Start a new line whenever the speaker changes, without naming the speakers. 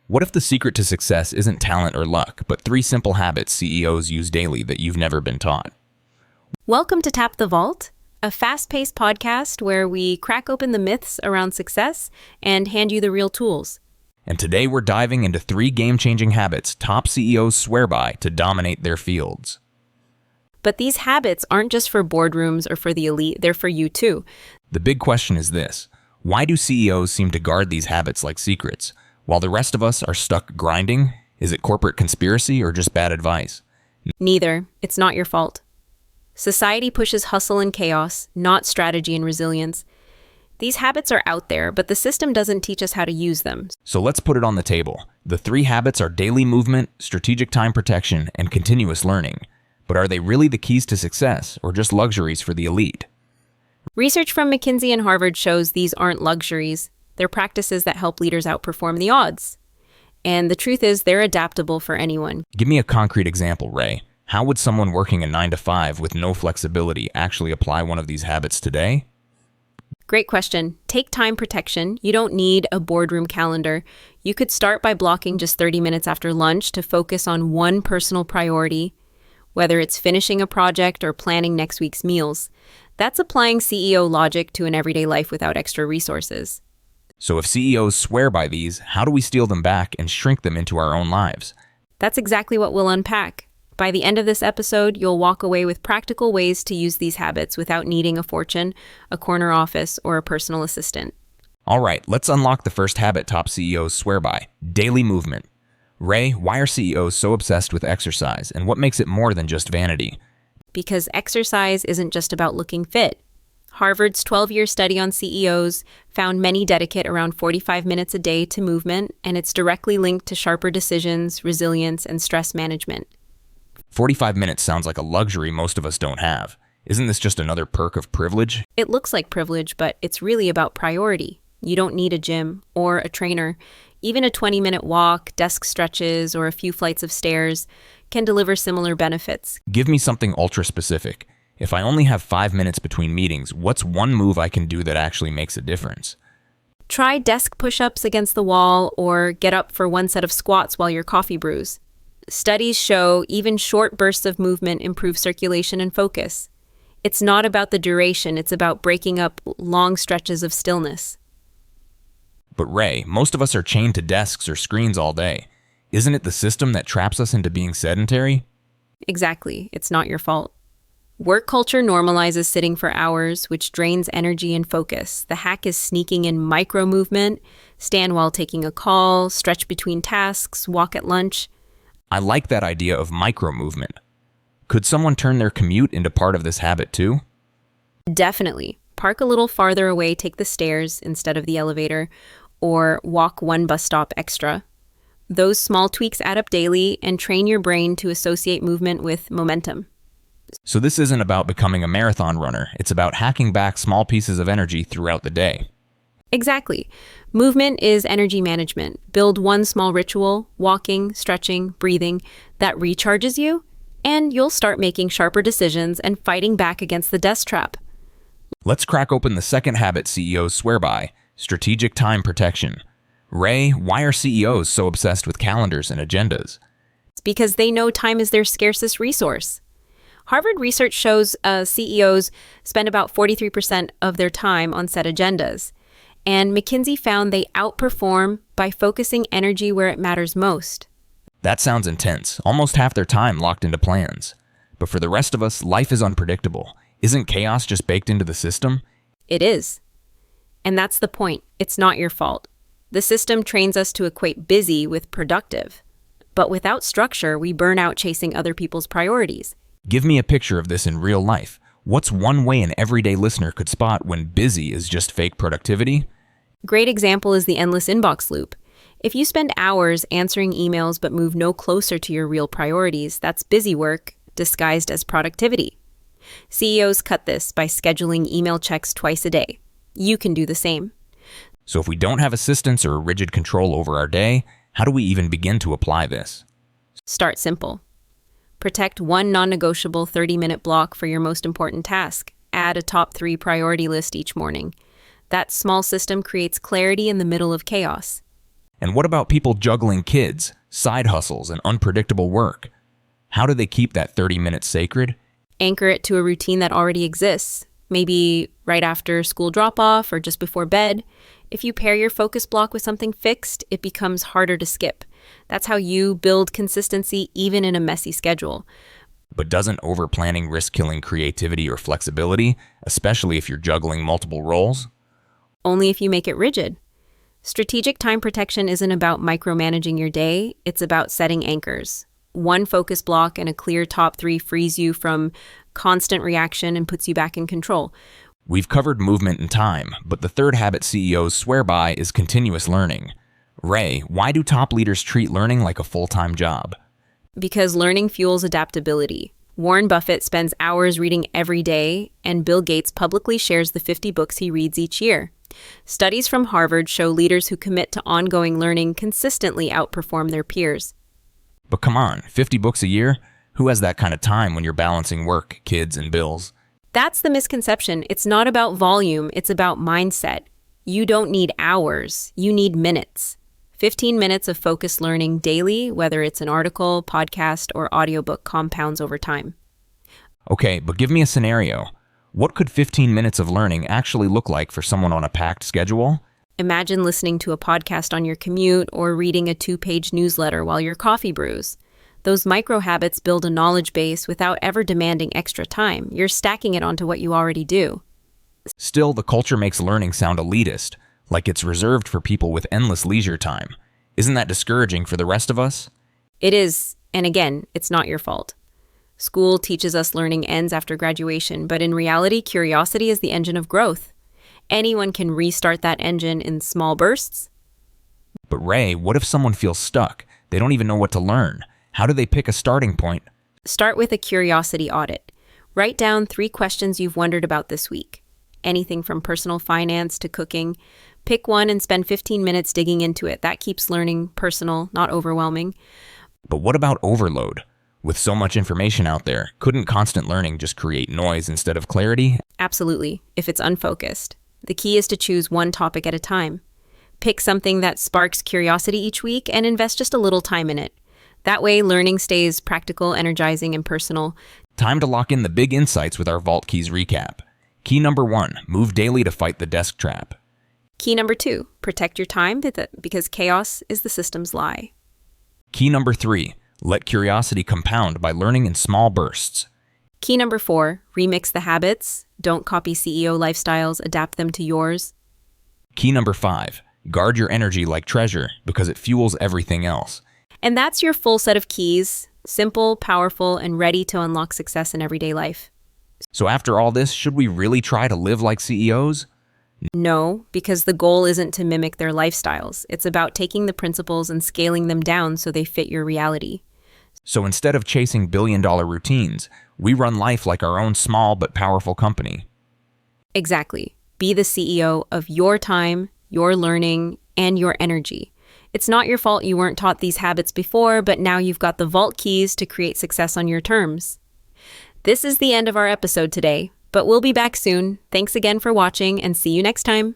What if the secret to success isn't talent or luck, but 3 simple habits CEOs use daily that you've never been taught?
Welcome to Tap the Vault, a fast-paced podcast where we crack open the myths around success and hand you the real tools.
And today we're diving into 3 game-changing habits top CEOs swear by to dominate their fields.
But these habits aren't just for boardrooms or for the elite, they're for you too.
The big question is this: why do CEOs seem to guard these habits like secrets, while the rest of us are stuck grinding? Is it corporate conspiracy or just bad advice?
Neither. It's not your fault. Society pushes hustle and chaos, not strategy and resilience. These habits are out there, but the system doesn't teach us how to use them.
So let's put it on the table. The 3 habits are daily movement, strategic time protection, and continuous learning. But are they really the keys to success, or just luxuries for the elite?
Research from McKinsey and Harvard shows these aren't luxuries. They're practices that help leaders outperform the odds. And the truth is, they're adaptable for anyone.
Give me a concrete example, Ray. How would someone working a 9-to-5 with no flexibility actually apply one of these habits today?
Great question. Take time protection. You don't need a boardroom calendar. You could start by blocking just 30 minutes after lunch to focus on one personal priority, whether it's finishing a project or planning next week's meals. That's applying CEO logic to an everyday life without extra resources.
So if CEOs swear by these, how do we steal them back and shrink them into our own lives?
That's exactly what we'll unpack. By the end of this episode, you'll walk away with practical ways to use these habits without needing a fortune, a corner office, or a personal assistant.
All right, let's unlock the first habit top CEOs swear by: daily movement. Ray, why are CEOs so obsessed with exercise, and what makes it more than just vanity?
Because exercise isn't just about looking fit. Harvard's 12-year study on CEOs found many dedicate around 45 minutes a day to movement, and it's directly linked to sharper decisions, resilience, and stress management.
45 minutes sounds like a luxury most of us don't have. Isn't this just another perk of privilege?
It looks like privilege, but it's really about priority. You don't need a gym or a trainer. Even a 20-minute walk, desk stretches, or a few flights of stairs can deliver similar benefits.
Give me something ultra-specific. If I only have 5 minutes between meetings, what's one move I can do that actually makes a difference?
Try desk push-ups against the wall or get up for one set of squats while your coffee brews. Studies show even short bursts of movement improve circulation and focus. It's not about the duration, it's about breaking up long stretches of stillness.
But Ray, most of us are chained to desks or screens all day. Isn't it the system that traps us into being sedentary?
Exactly. It's not your fault. Work culture normalizes sitting for hours, which drains energy and focus. The hack is sneaking in micro movement, stand while taking a call, stretch between tasks, walk at lunch.
I like that idea of micro movement. Could someone turn their commute into part of this habit too?
Definitely. Park a little farther away, take the stairs instead of the elevator, or walk one bus stop extra. Those small tweaks add up daily and train your brain to associate movement with momentum.
So this isn't about becoming a marathon runner. It's about hacking back small pieces of energy throughout the day.
Exactly. Movement is energy management. Build one small ritual, walking, stretching, breathing, that recharges you, and you'll start making sharper decisions and fighting back against the desk trap.
Let's crack open the second habit CEOs swear by: strategic time protection. Ray, why are CEOs so obsessed with calendars and agendas?
It's because they know time is their scarcest resource. Harvard research shows CEOs spend about 43% of their time on set agendas. And McKinsey found they outperform by focusing energy where it matters most.
That sounds intense, almost half their time locked into plans. But for the rest of us, life is unpredictable. Isn't chaos just baked into the system?
It is. And that's the point. It's not your fault. The system trains us to equate busy with productive. But without structure, we burn out chasing other people's priorities.
Give me a picture of this in real life. What's one way an everyday listener could spot when busy is just fake productivity?
Great example is the endless inbox loop. If you spend hours answering emails but move no closer to your real priorities, that's busy work disguised as productivity. CEOs cut this by scheduling email checks twice a day. You can do the same.
So if we don't have assistance or rigid control over our day, how do we even begin to apply this?
Start simple. Protect one non-negotiable 30-minute block for your most important task. Add a top 3 priority list each morning. That small system creates clarity in the middle of chaos.
And what about people juggling kids, side hustles, and unpredictable work? How do they keep that 30 minutes sacred?
Anchor it to a routine that already exists, maybe right after school drop-off or just before bed. If you pair your focus block with something fixed, it becomes harder to skip. That's how you build consistency even in a messy schedule.
But doesn't over-planning risk killing creativity or flexibility, especially if you're juggling multiple roles?
Only if you make it rigid. Strategic time protection isn't about micromanaging your day, it's about setting anchors. One focus block and a clear top 3 frees you from constant reaction and puts you back in control.
We've covered movement and time, but the third habit CEOs swear by is continuous learning. Rae, why do top leaders treat learning like a full-time job?
Because learning fuels adaptability. Warren Buffett spends hours reading every day, and Bill Gates publicly shares the 50 books he reads each year. Studies from Harvard show leaders who commit to ongoing learning consistently outperform their peers.
But come on, 50 books a year? Who has that kind of time when you're balancing work, kids, and bills?
That's the misconception. It's not about volume, it's about mindset. You don't need hours, you need minutes. 15 minutes of focused learning daily, whether it's an article, podcast, or audiobook, compounds over time.
Okay, but give me a scenario. What could 15 minutes of learning actually look like for someone on a packed schedule?
Imagine listening to a podcast on your commute or reading a 2-page newsletter while your coffee brews. Those micro habits build a knowledge base without ever demanding extra time. You're stacking it onto what you already do.
Still, the culture makes learning sound elitist, like it's reserved for people with endless leisure time. Isn't that discouraging for the rest of us?
It is, and again, it's not your fault. School teaches us learning ends after graduation, but in reality, curiosity is the engine of growth. Anyone can restart that engine in small bursts.
But Rae, what if someone feels stuck? They don't even know what to learn. How do they pick a starting point?
Start with a curiosity audit. Write down 3 questions you've wondered about this week. Anything from personal finance to cooking. Pick one and spend 15 minutes digging into it. That keeps learning personal, not overwhelming.
But what about overload? With so much information out there, couldn't constant learning just create noise instead of clarity?
Absolutely, if it's unfocused. The key is to choose one topic at a time. Pick something that sparks curiosity each week and invest just a little time in it. That way, learning stays practical, energizing, and personal.
Time to lock in the big insights with our Vault Keys recap. Key number 1, move daily to fight the desk trap.
Key number 2, protect your time because chaos is the system's lie.
Key number 3, let curiosity compound by learning in small bursts.
Key number 4, remix the habits. Don't copy CEO lifestyles, adapt them to yours.
Key number 5, guard your energy like treasure because it fuels everything else.
And that's your full set of keys, simple, powerful, and ready to unlock success in everyday life.
So after all this, should we really try to live like CEOs?
No, because the goal isn't to mimic their lifestyles. It's about taking the principles and scaling them down so they fit your reality.
So instead of chasing billion-dollar routines, we run life like our own small but powerful company.
Exactly. Be the CEO of your time, your learning, and your energy. It's not your fault you weren't taught these habits before, but now you've got the vault keys to create success on your terms. This is the end of our episode today, but we'll be back soon. Thanks again for watching and see you next time.